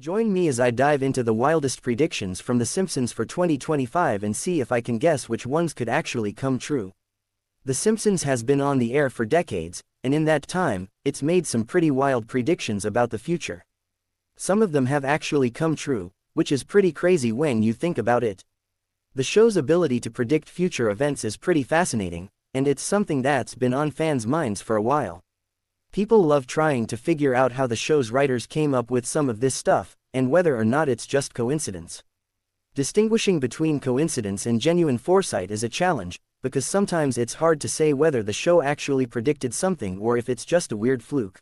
Join me as I dive into the wildest predictions from The Simpsons for 2025 and see if I can guess which ones could actually come true. The Simpsons has been on the air for decades, and in that time, it's made some pretty wild predictions about the future. Some of them have actually come true, which is pretty crazy when you think about it. The show's ability to predict future events is pretty fascinating, and it's something that's been on fans' minds for a while. People love trying to figure out how the show's writers came up with some of this stuff, and whether or not it's just coincidence. Distinguishing between coincidence and genuine foresight is a challenge, because sometimes it's hard to say whether the show actually predicted something or if it's just a weird fluke.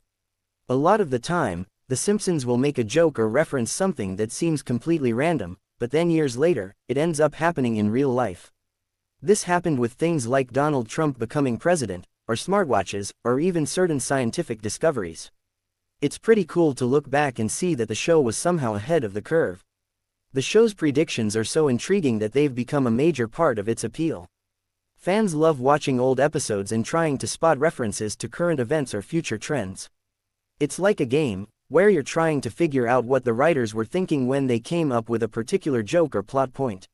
A lot of the time, The Simpsons will make a joke or reference something that seems completely random, but then years later, it ends up happening in real life. This happened with things like Donald Trump becoming president, or smartwatches, or even certain scientific discoveries. It's pretty cool to look back and see that the show was somehow ahead of the curve. The show's predictions are so intriguing that they've become a major part of its appeal. Fans love watching old episodes and trying to spot references to current events or future trends. It's like a game, where you're trying to figure out what the writers were thinking when they came up with a particular joke or plot point.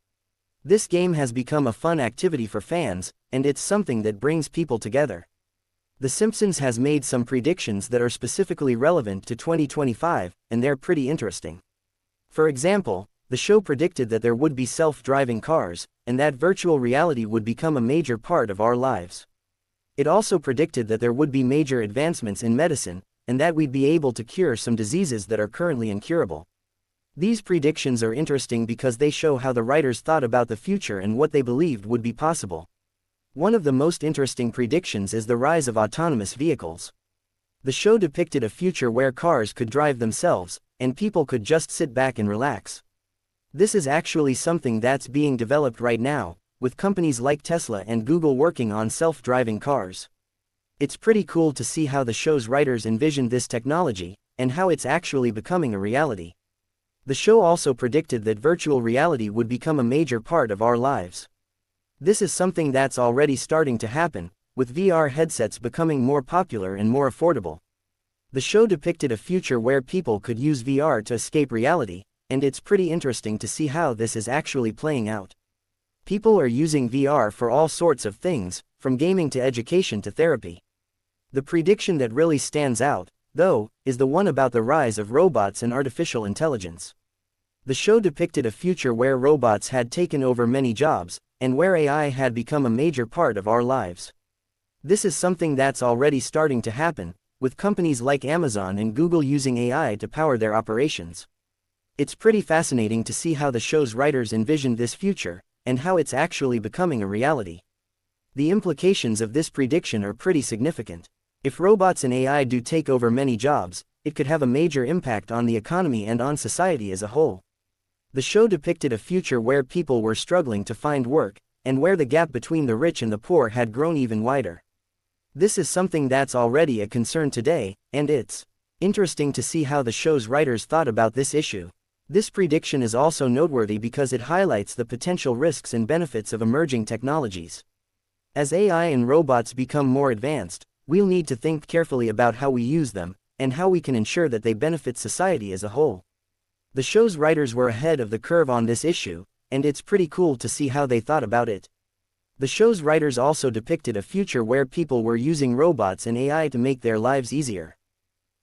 This game has become a fun activity for fans, and it's something that brings people together. The Simpsons has made some predictions that are specifically relevant to 2025, and they're pretty interesting. For example, the show predicted that there would be self-driving cars, and that virtual reality would become a major part of our lives. It also predicted that there would be major advancements in medicine, and that we'd be able to cure some diseases that are currently incurable. These predictions are interesting because they show how the writers thought about the future and what they believed would be possible. One of the most interesting predictions is the rise of autonomous vehicles. The show depicted a future where cars could drive themselves, and people could just sit back and relax. This is actually something that's being developed right now, with companies like Tesla and Google working on self-driving cars. It's pretty cool to see how the show's writers envisioned this technology, and how it's actually becoming a reality. The show also predicted that virtual reality would become a major part of our lives. This is something that's already starting to happen, with VR headsets becoming more popular and more affordable. The show depicted a future where people could use VR to escape reality, and it's pretty interesting to see how this is actually playing out. People are using VR for all sorts of things, from gaming to education to therapy. The prediction that really stands out, though, is the one about the rise of robots and artificial intelligence. The show depicted a future where robots had taken over many jobs, and where AI had become a major part of our lives. This is something that's already starting to happen, with companies like Amazon and Google using AI to power their operations. It's pretty fascinating to see how the show's writers envisioned this future, and how it's actually becoming a reality. The implications of this prediction are pretty significant. If robots and AI do take over many jobs, it could have a major impact on the economy and on society as a whole. The show depicted a future where people were struggling to find work, and where the gap between the rich and the poor had grown even wider. This is something that's already a concern today, and it's interesting to see how the show's writers thought about this issue. This prediction is also noteworthy because it highlights the potential risks and benefits of emerging technologies. As AI and robots become more advanced, we'll need to think carefully about how we use them, and how we can ensure that they benefit society as a whole. The show's writers were ahead of the curve on this issue, and it's pretty cool to see how they thought about it. The show's writers also depicted a future where people were using robots and AI to make their lives easier.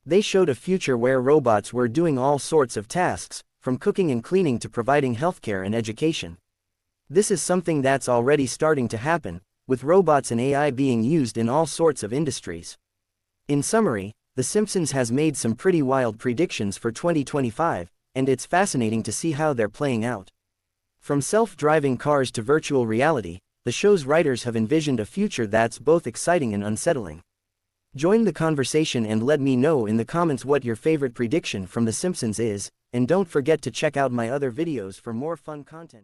They showed a future where robots were doing all sorts of tasks, from cooking and cleaning to providing healthcare and education. This is something that's already starting to happen, with robots and AI being used in all sorts of industries. In summary, The Simpsons has made some pretty wild predictions for 2025, and it's fascinating to see how they're playing out. From self-driving cars to virtual reality, the show's writers have envisioned a future that's both exciting and unsettling. Join the conversation and let me know in the comments what your favorite prediction from The Simpsons is, and don't forget to check out my other videos for more fun content.